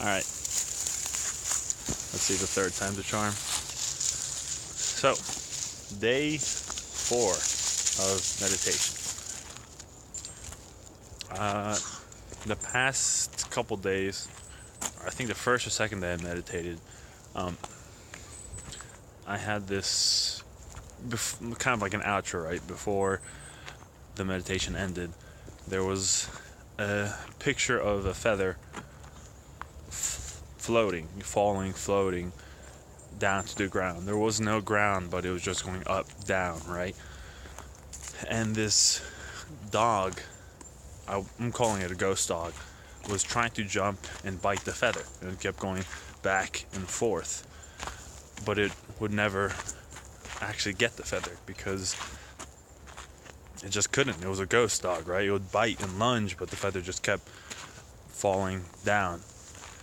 Alright, let's see, the third time's a charm. So, day 4 of meditation. The past couple days, I think the first or second day I meditated, I had this kind of like an outro, right? Before the meditation ended, there was a picture of a feather floating down to the ground. There was no ground, but it was just going up, down, right? And this dog, I'm calling it a ghost dog, was trying to jump and bite the feather, and it kept going back and forth, but it would never actually get the feather because it just couldn't. It was a ghost dog, right? It would bite and lunge, but the feather just kept falling down.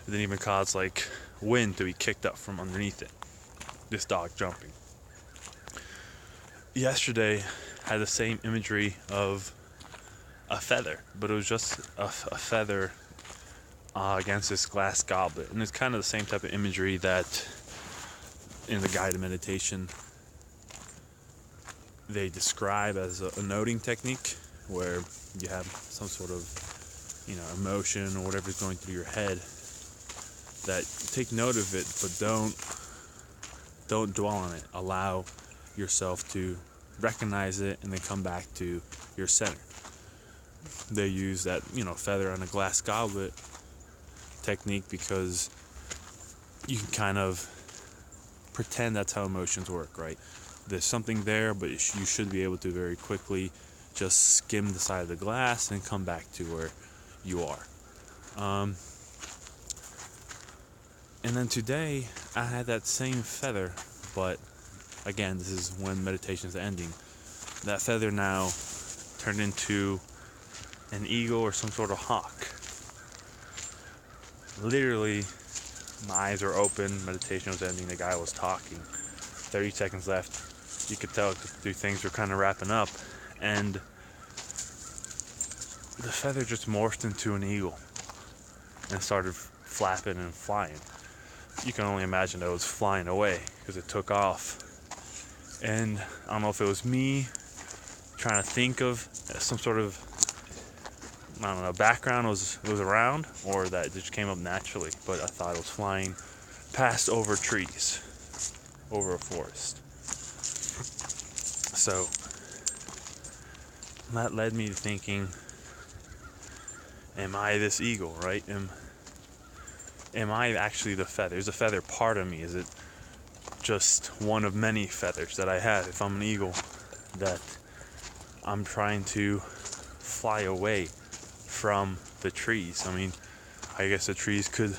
It didn't even cause like wind to be kicked up from underneath it. This dog jumping. Yesterday had the same imagery of a feather, but it was just a feather against this glass goblet. And it's kind of the same type of imagery that in the guided meditation they describe as a noting technique, where you have some sort of, emotion or whatever is going through your head, that take note of it, but don't dwell on it. Allow yourself to recognize it and then come back to your center. They use that, feather on a glass goblet technique because you can kind of pretend that's how emotions work, right? There's something there, but you should be able to very quickly just skim the side of the glass and come back to where you are. And then today, I had that same feather, but again, this is when meditation is ending. That feather now turned into an eagle or some sort of hawk. Literally, my eyes are open, meditation was ending, the guy was talking. 30 seconds left. You could tell things were kind of wrapping up, and the feather just morphed into an eagle and started flapping and flying. You can only imagine that it was flying away because it took off. And I don't know if it was me trying to think of some sort of, background was around, or that it just came up naturally, but I thought it was flying past over trees, over a forest. So that led me to thinking, am I this eagle, right? Am I actually the feather? Is the feather part of me? Is it just one of many feathers that I have? If I'm an eagle, that I'm trying to fly away from the trees. I guess the trees could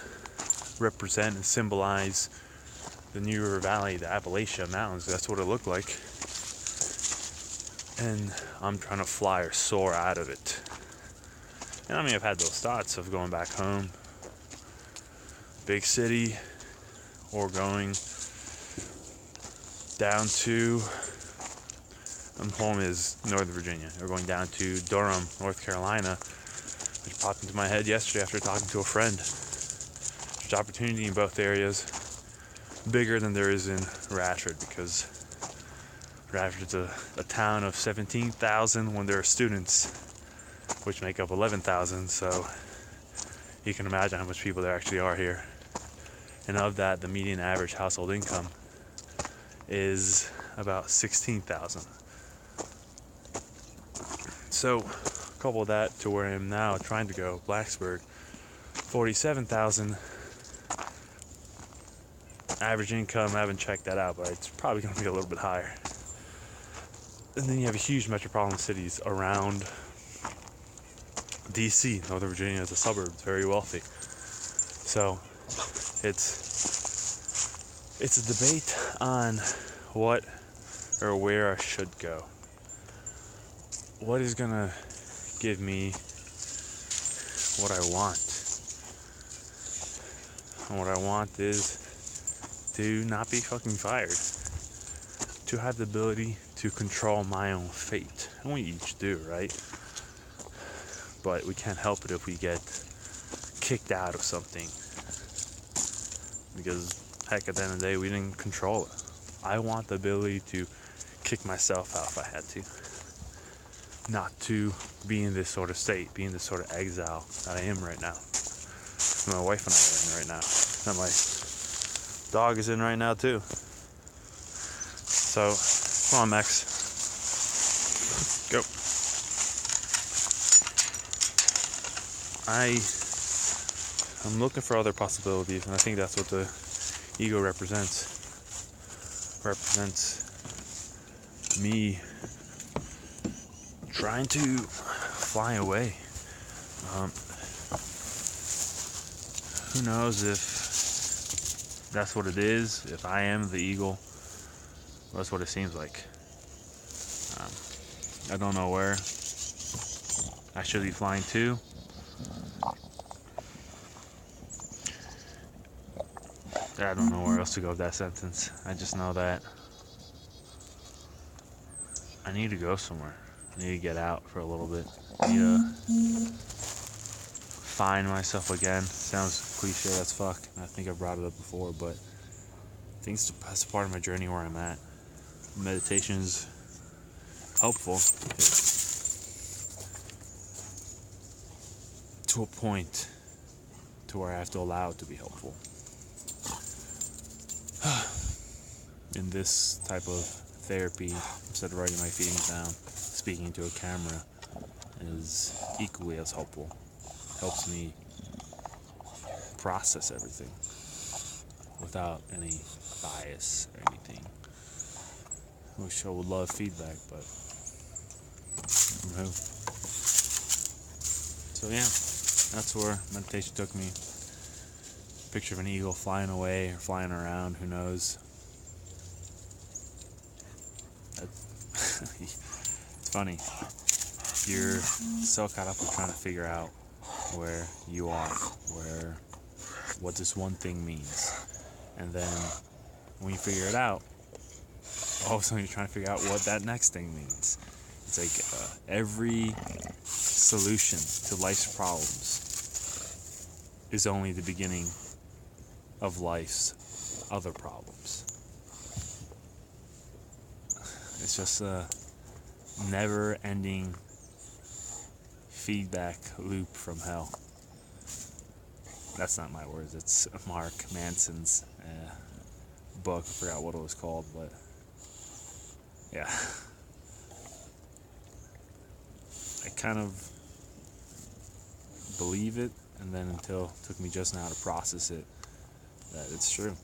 represent and symbolize the New River Valley, the Appalachian Mountains. That's what it looked like. And I'm trying to fly or soar out of it. And I've had those thoughts of going back home, big city, or going down to, home is Northern Virginia, or going down to Durham, North Carolina, which popped into my head yesterday after talking to a friend. There's opportunity in both areas, bigger than there is in Radford, because Radford's a town of 17,000 when there are students, which make up 11,000, so you can imagine how much people there actually are here. And of that, the median average household income is about 16,000. So, couple that to where I am now, trying to go, Blacksburg, 47,000. Average income, I haven't checked that out, but it's probably going to be a little bit higher. And then you have huge metropolitan cities around DC. Northern Virginia is a suburb, it's very wealthy. So it's a debate on what or where I should go. What is gonna give me what I want? And what I want is to not be fucking fired. To have the ability to control my own fate. And we each do, right? But we can't help it if we get kicked out of something. because heck, at the end of the day, we didn't control it. I want the ability to kick myself out if I had to. Not to be in this sort of state, be in this sort of exile that I am right now. My wife and I are in right now. And my dog is in right now too. So, come on, Max. Go. I'm looking for other possibilities, and I think that's what the ego represents. Represents me trying to fly away. Who knows if that's what it is, if I am the eagle. That's what it seems like. I don't know where I should be flying to. I don't know where else to go with that sentence. I just know that I need to go somewhere. I need to get out for a little bit. I need to find myself again. Sounds cliche as fuck. I think I brought it up before, but I think that's part of my journey where I'm at. Meditation is helpful to a point to where I have to allow it to be helpful. In this type of therapy, instead of writing my feelings down, speaking to a camera is equally as helpful. Helps me process everything without any bias or anything. I wish I would love feedback, but from who? So yeah, that's where meditation took me. Picture of an eagle flying away or flying around, who knows? It's funny. You're so caught up with trying to figure out where you are, what this one thing means. And then when you figure it out, all of a sudden you're trying to figure out what that next thing means. It's like every solution to life's problems is only the beginning of life's other problems. It's just a never-ending feedback loop from hell. That's not my words. It's Mark Manson's book. I forgot what it was called, but yeah. I kind of believe it, and then until it took me just now to process it, that it's true.